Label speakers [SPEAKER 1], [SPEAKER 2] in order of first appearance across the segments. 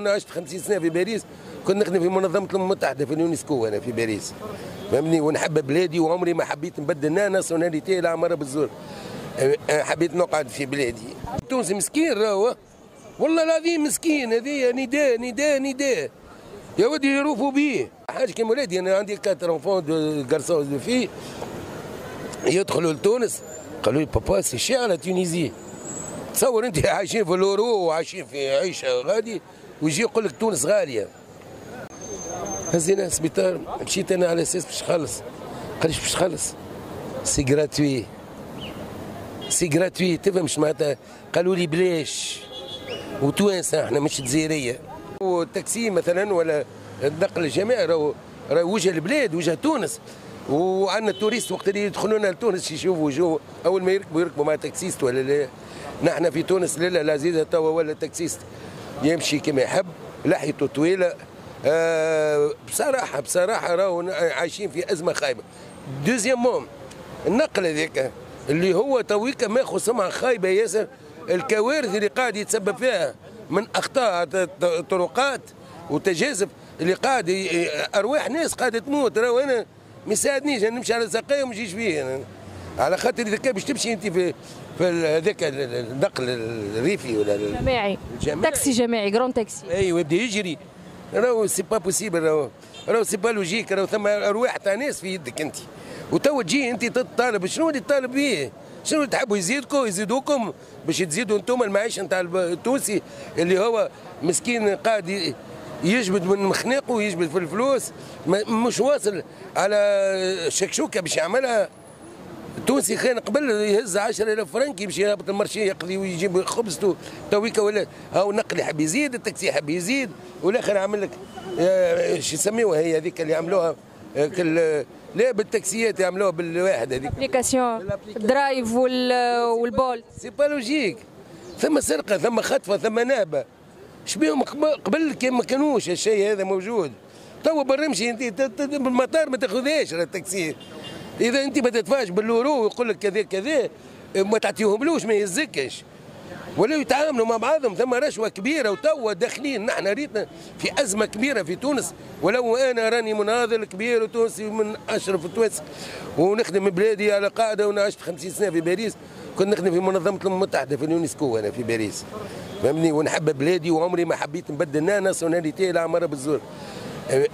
[SPEAKER 1] انا عشت 50 سنه في باريس، كنت نخدم في منظمه الامم المتحده في اليونسكو انا في باريس، فهمني، ونحب بلادي وعمري ما حبيت نبدل ناسيوناليتي لا عمرها بالزور. حبيت نقعد في بلادي. تونس مسكين راهو، والله العظيم مسكين. هذه نداء نداء نداء يا ودي يروفوا بيه. حاجه كيما ولادي، انا عندي 4 enfants دو غارسون دو في يدخلوا لتونس قالوا لي بابا سي شير على تونيزي. تصور انت عايشين في الاورو وعايشين في عيشه غادي ويجي يقول لك تونس غاليه. هزينا السبيطار، مشيت انا على اساس باش نخلص، قال لي باش تخلص سي غراتوي سي غراتوي. تفهم مش معناتها؟ قالوا لي بلاش، وتوانسه احنا مش جزائريه. والتاكسي مثلا ولا النقل الجماعي راهو وجه البلاد، وجه تونس. وعندنا التوريست وقت اللي يدخلون لتونس يشوفوا وجوه اول ما يركبوا مع تاكسيست ولا لا. نحن في تونس لا العزيزه توا ولا تاكسيست يمشي كما يحب، لحيته طويله. بصراحه راهو عايشين في ازمه خايبه. دوزيامون النقل هذاك اللي هو تويكا ماخذ سمعه خايبه ياسر. الكوارث اللي قاعد يتسبب فيها من اخطاء طرقات وتجاذب اللي قاعد ارواح ناس قاعده تموت. راهو انا ما يساعدنيش انا نمشي على ساقيه وما نجيش فيه أنا. على خاطر اذا كان باش تمشي انت في هذاك النقل الريفي ولا
[SPEAKER 2] الجماعي، تاكسي جماعي جرون تاكسي،
[SPEAKER 1] ايوه يبدا يجري، راهو سي با بوسيبل، راهو سي با لوجيك. راهو ثم ارواح تاع ناس في يدك انت، وتوا تجي انت تطالب. شنو اللي تطالب به؟ شنو تحبوا يزيدوكم باش تزيدوا انتم المعيشه نتاع التونسي اللي هو مسكين قاعد يجبد من مخناقه ويجبد في الفلوس، مش واصل على شكشوكه باش يعملها. التونسي كان قبل يهز 10,000 فرنك يمشي يهبط المرشي يقضي ويجيب خبزته. تويكا ولا هاو النقل يحب يزيد، التاكسي يحب يزيد، والاخر عامل لك شو يسميوها هي هذيك اللي عملوها لا بالتاكسيات يعملوها بالواحد هذيك
[SPEAKER 2] ابليكاسيون الدرايف والبول.
[SPEAKER 1] سي با لوجيك. ثم سرقه، ثم خطفه، ثم نهبه. شبيهم قبل كان ما كانوش الشيء هذا موجود. توا برمشي انت بالمطار ما تاخذهاش التاكسي. اذا انت ما تدفعش باليورو ويقول لك كذا كذا ما تعطيهملوش ما يهزكش، ولا يتعاملوا مع بعضهم. ثم رشوه كبيره، وتوا داخلين نحن ريتنا في ازمه كبيره في تونس. ولو انا راني مناضل كبير وتونسي من اشرف التوانسه ونخدم بلادي على قاعده، وانا عشت 50 سنه في باريس، كنت نخدم في منظمه الامم المتحده في اليونسكو انا في باريس، فهمني، ونحب بلادي وعمري ما حبيت نبدل ناسيوناليتي لا عمرها بالزور.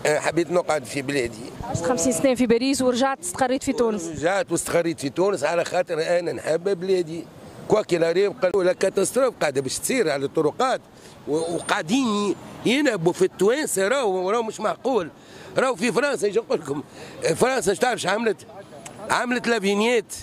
[SPEAKER 1] حبيت نقعد في بلادي.
[SPEAKER 2] عشت 50 سنه في باريس ورجعت استقريت في تونس.
[SPEAKER 1] رجعت واستقريت في تونس على خاطر انا نحب بلادي. كواكي لاريب قالوا لا كاتاستروف قاعده باش تصير على الطرقات، وقاعدين ينهبوا في التوانسه. راهو مش معقول. راهو في فرنسا يجي نقول لكم، فرنسا اش تعرف عملت لا فينيات.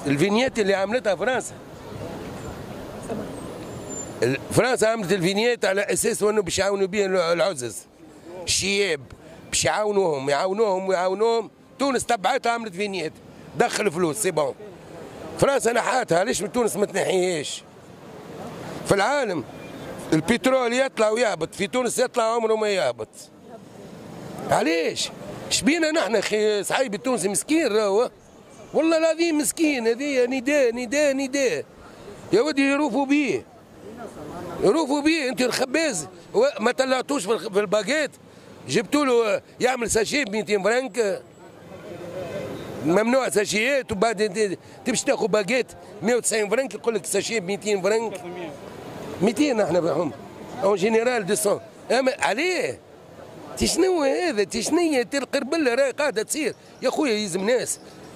[SPEAKER 1] الفينيات اللي عملتها فرنسا عملت الفينيات على اساس انه باش يعاونوا بها العزز الشياب، باش يعاونوهم. تونس تبعتها عملت فينيات، دخل فلوس سي بون. فرنسا نحاتها، علاش من تونس ما تنحيهاش؟ في العالم البترول يطلع ويهبط، في تونس يطلع عمره ما يهبط. علاش؟ شبينا نحن اخي صحيب التونسي مسكين راهو، والله العظيم مسكين. هذه نداء نداء نداء يا ودي يروفوا بيه. انت الخباز ما طلعتوش في الباكيت، جبتوا له يعمل ساشي ب 200 فرنك، ممنوع ساشيات، وبعد تمشي تاخذ باكيت 190 فرنك يقول لك ساشي ب 200 فرنك. 200 نحن بهم اون جينيرال 200. اما عليه شنو هذا؟ شنو القربله راهي قاعده تصير يا خويا؟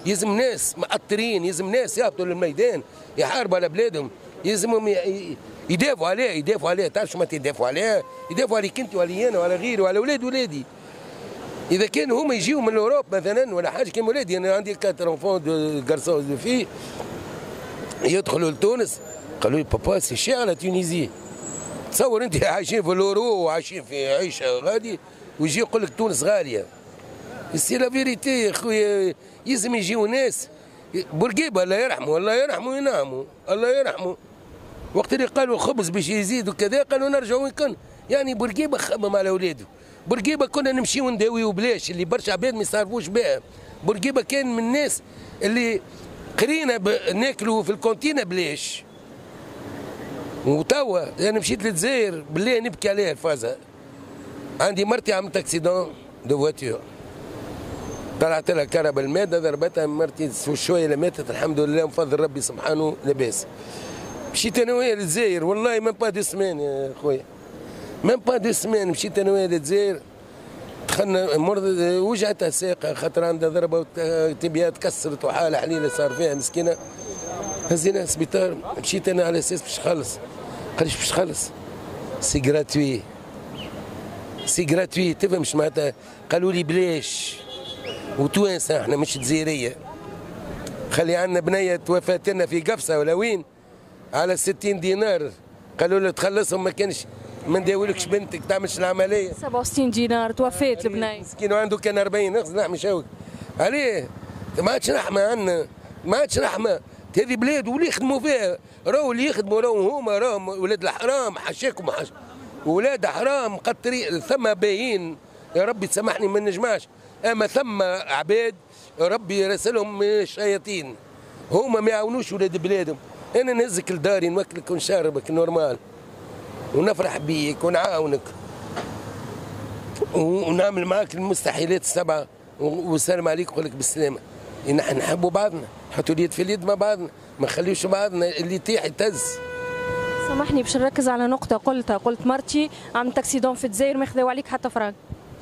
[SPEAKER 1] يلزم ناس مأطرين، يلزم ناس يهبطوا للميدان يحاربوا على بلادهم، يلزمهم يدافعوا عليه. تعرف شو ما يدافعوا عليه؟ يدافعوا عليك انت وعلي انا وعلى غيري وعلى ولادي. اذا كانوا هما يجيو من اوروب مثلا ولا حاجه كيما ولادي، انا عندي 4 enfants دو غارسون دو في يدخلوا لتونس قالوا لي بابا سي شير على تونيزي. تصور انت عايشين في الاورو وعايشين في عيشه غادي ويجي يقول لك تونس غاليه. سي لا فيريتي يا خويا. يلزم يجيو ناس بورقيبه الله يرحمه يناموا الله يرحمه. وقت اللي قالوا الخبز باش يزيد وكذا قالوا نرجعوا وين كان، يعني بورقيبه خمم على اولاده. بورقيبه كنا نمشيو نداويو بلاش، اللي برشا عباد ما يصرفوش بها. بورقيبه كان من الناس اللي قرينا ناكلوا في الكونتينه بلاش. وتوا انا مشيت للجزائر بالله نبكي عليها الفازه. عندي مرتي عملت اكسيدون دو فواتور، طلعت لها كهرباء الماده ضربتها مرتي شويه ماتت الحمد لله من فضل ربي سبحانه لاباس. مشيت انا وياه للجزائر والله ميم با دو سمان يا خويا، ميم با دو سمان مشيت انا وياه للجزائر. دخلنا مرض وجعتها الساقه خاطر عندها ضربه تبيها تكسرت وحاله حليله صار فيها مسكينه. هزينا السبيطار مشيت انا على اساس باش نخلص، قال ليش باش تخلص؟ سي غراتوي سي غراتوي تفهمش معناتها. قالوا لي بلاش وتوانسه احنا مش جزائريه. خلي عندنا بنيه توفات لنا في قفصه ولا وين على 60 دينار، قالوا له تخلصهم ما كانش ما نداولكش بنتك تعملش العمليه.
[SPEAKER 2] 67 دينار توفيت البنيه.
[SPEAKER 1] مسكين وعنده كان 40 نقص نحمي شوك عليه. ما عادش رحمه عندنا، ما عادش رحمه. هذه بلاد واللي يخدموا فيها راهو اللي يخدموا راهو هما راهم ولاد الحرام. حشاكم ولاد حرام قطري ثم باهين يا ربي تسامحني ما نجمعش، اما ثم عباد ربي يرسلهم من الشياطين هما ما يعاونوش ولاد بلادهم. انا نهزك لداري نوكلك ونشربك نورمال ونفرح بيك ونعاونك ونعمل معاك المستحيلات السبعه والسلام عليكم ونقول لك بالسلامه. نحن نحبوا بعضنا، نحطوا اليد في اليد مع بعضنا، ما نخليوش بعضنا اللي يطيح يتهز.
[SPEAKER 2] سامحني باش نركز على نقطة قلت مرتي عملت اكسيدون في الجزائر ما يخذوا عليك حتى فرانك.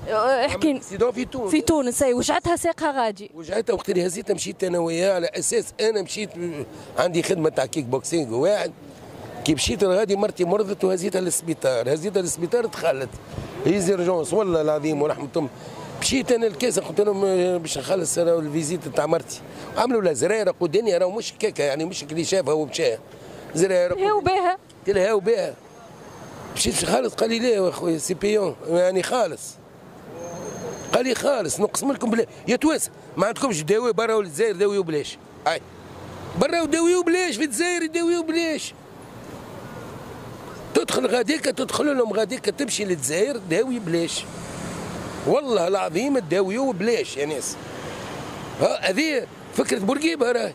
[SPEAKER 2] احكي
[SPEAKER 1] اكسيدون في تونس.
[SPEAKER 2] في تونس اي وجعتها ساقها غادي.
[SPEAKER 1] وجعتها وقت اللي هزيتها مشيت انا وياها على اساس انا مشيت عندي خدمه تاع كيك بوكسينغ واحد. كي مشيت غادي مرتي مرضت وهزيتها للسبيطار، هزيتها دخلت هي زيرجونس والله العظيم ورحمة امي. مشيت انا الكاسه قلت لهم باش نخلص الفيزيت تاع مرتي، عملوا لها زريره قدامي راهو مش كيكه يعني مش اللي شافها ومشى زريره
[SPEAKER 2] هاو بها
[SPEAKER 1] قلت لها هاو بها. مشيت خالص قال لي لا يا خويا سي بيون يعني خالص. قال لي خالص نقسم لكم بالله يا توانسه ما عندكمش دواء برا ولا الجزائر داويو بلاش. اي برا وداويو بلاش في الجزائر يداويو بلاش. تدخل غاديك تدخل لهم غاديك تمشي للجزائر داوي بلاش والله العظيم تداويو بلاش يا ناس. هذه فكره بورقيبه راهي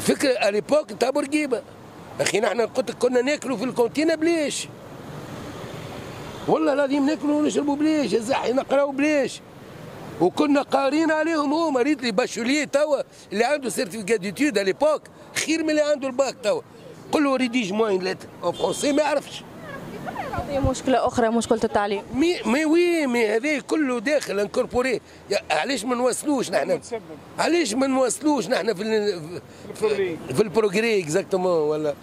[SPEAKER 1] فكره اليبوك تاع بورقيبه. اخي نحن قلت لك كنا ناكلوا في الكونتينه بلاش والله العظيم ناكلوا ونشربوا بلاش الزحي نقراو بلاش وكنا قارين عليهم. هما ريت لي باشوليي توا اللي عنده سيرتيفيكات ديتود اليبوك خير من اللي عنده الباك توا. قل له ريديج موين لتر او فرونسي ما يعرفش.
[SPEAKER 2] هذه مشكلة أخرى مشكلة التعليم.
[SPEAKER 1] مي هذا كله داخل انكوربوري. علاش ما نوصلوش نحن؟ علاش ما نوصلوش نحن في البروغري اكزاكتومون ولا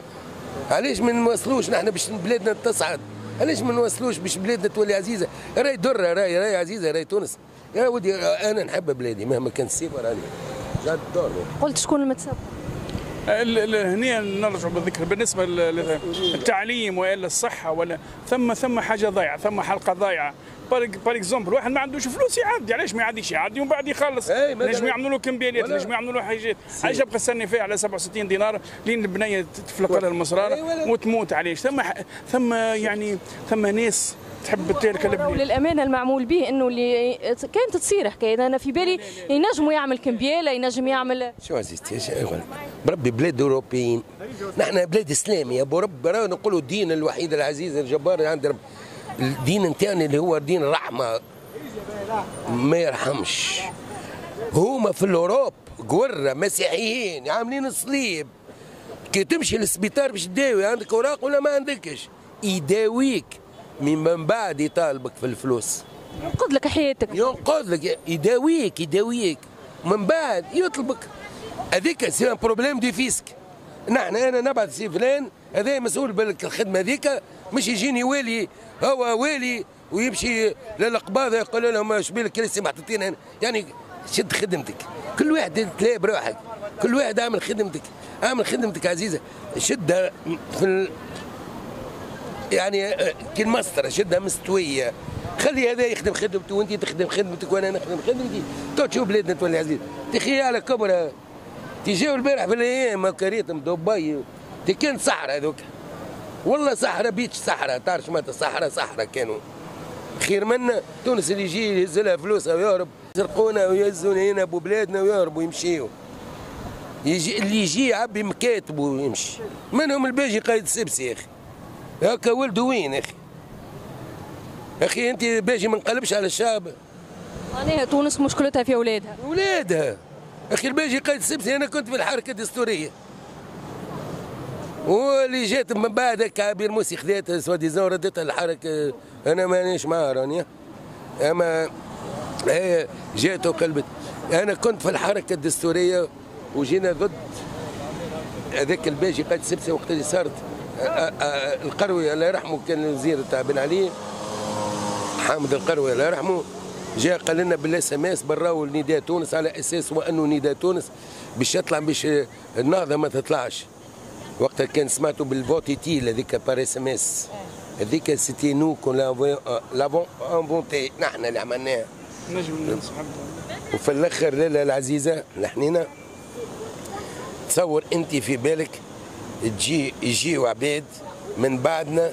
[SPEAKER 1] علاش ما نوصلوش نحن باش بلادنا تصعد؟ علاش ما نوصلوش باش بلادنا تولي عزيزة؟ راهي درة راهي عزيزة راهي تونس. يا ودي أنا نحب بلادي مهما كان السيف راني جادور.
[SPEAKER 2] قلت شكون المتسبب؟
[SPEAKER 3] هنا نرجع بالذكر بالنسبه للتعليم والا الصحه ولا ثم حاجه ضايعه، ثم حلقه ضايعه. بار اكزومبل واحد ما عندوش فلوس يعدي، علاش ما يعديش؟ يعدي ومن بعد يخلص. نجم يعملوا له كمبيالات، نجم يعملوا له حاجات. علاش يبقى استني فيها على 67 دينار لين البنيه تفلق لها المصراره وتموت؟ علاش؟ ثم ناس تحب تلك البنيه.
[SPEAKER 2] وللامانه المعمول به انه اللي كانت تصير حكايه انا في بالي ينجموا يعمل كمبياله ينجم يعمل
[SPEAKER 1] شو عزيزتي بربي بلاد اوروبيين نحن بلاد اسلاميه برب نقولوا الدين الوحيد العزيز الجبار عند رب. الدين نتاعنا اللي هو دين الرحمه ما يرحمش. هما في الاوروب قوره مسيحيين عاملين الصليب. كي تمشي للسبيطار باش تداوي عندك اوراق ولا ما عندكش يداويك من بعد يطالبك في الفلوس
[SPEAKER 2] ينقذ لك حياتك
[SPEAKER 1] ينقذ لك يداويك من بعد يطلبك. هذيك سي ان بروبليم دي فيسك. انا نبعث سي فلان هذا مسؤول بالخدمه هذيك مش يجيني والي هو والي ويمشي للقباضه يقول لهم اش بالك كراسي محطوطين هنا. يعني شد خدمتك كل واحد تلاقي بروحك كل واحد اعمل خدمتك عزيزه شدها في يعني كي المسطره شدها مستويه. خلي هذا يخدم خدمته وانت تخدم خدمتك وانا نخدم خدمتي تو تشوف بلادنا تولي عزيز. تخيل على كبرها تجاو البارح في الايام كريتهم دبي كان صحراء هذوك والله صحراء بيتش صحراء تعرف معناتها صحراء كانوا خير منا. تونس اللي يجي يهز لها فلوسها ويهرب يسرقونا ويهزونا هنا ببلادنا ويهربوا يمشيوا. يجي اللي يجي يعبي مكاتب ويمشي، منهم الباجي قايد السبسي يا اخي. هكا ولده وين يا اخي؟ اخي انت باجي ما نقلبش على الشعب.
[SPEAKER 2] معناها تونس مشكلتها في اولادها.
[SPEAKER 1] اولادها اخي، الباجي قايد السبسي، انا كنت في الحركه الدستوريه واللي جات من بعد هكا عبير موسي خذاتها سوا ديزون ردتها الحركه، انا مانيش معاها راني، اما هي جات وقلبت. انا كنت في الحركه الدستوريه وجينا ضد هذاك الباجي قايد السبسي وقت اللي صارت القروي الله يرحمه، كان الوزير تاع بن علي حامد القروي الله يرحمه، جاء قال لنا بالاس ام اس براو نداء تونس على اساس وانه نداء تونس باش يطلع، باش النهضه ما تطلعش. وقتها كان سمعتوا بالفوتي تيل هذيك بار اس ام اس، هذيك سيتي نو كون لافون انفونتي، نحن اللي عملناها.
[SPEAKER 3] نجم ننصح.
[SPEAKER 1] وفي الاخر لاله العزيزه الحنينه، تصور انت في بالك يجيو عباد من بعدنا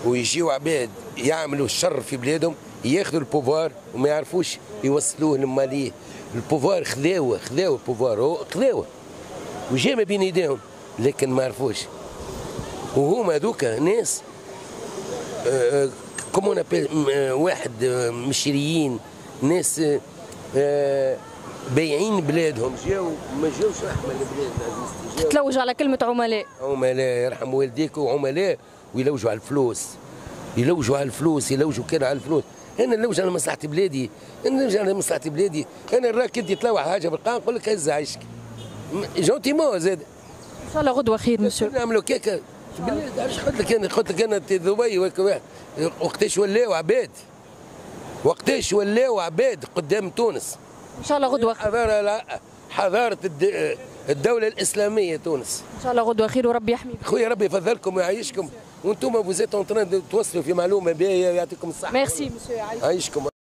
[SPEAKER 1] ويجيو عباد يعملوا الشر في بلادهم، ياخذوا البوفوار وما يعرفوش يوصلوه لماليه. البوفوار خذاوه البوفوار خذاوه وجا ما بين ايديهم، لكن ما عرفوش. وهما هذوك ناس كومون واحد مشريين، ناس بايعين بلادهم، جاو ما جاوش رحمه لبلاد عزيزتي.
[SPEAKER 2] تتلوج على كلمه عملاء.
[SPEAKER 1] عملاء يرحم والديك، وعملاء ويلوجوا على الفلوس، يلوجوا كده على الفلوس. انا نلوج على مصلحه بلادي، انا نراك انت تلوح حاجه بالقاع نقول لك هز عيشك جونتيمون زاد.
[SPEAKER 2] ان شاء الله غدوه خير مسيو.
[SPEAKER 1] نعملوا كيكه بالله. علاش قلت لك انا دبي وقتاش ولاو عباد قدام تونس.
[SPEAKER 2] ان شاء الله غدوه خير.
[SPEAKER 1] حضاره الدوله الاسلاميه تونس.
[SPEAKER 2] ان شاء الله غدوه خير وربي يحميك.
[SPEAKER 1] خويا ربي يفضلكم ويعيشكم، وانتم فوزيت اون توصلوا في معلومه باهيه، يعطيكم الصحه.
[SPEAKER 2] ميرسي مسيو.
[SPEAKER 1] يعيشكم.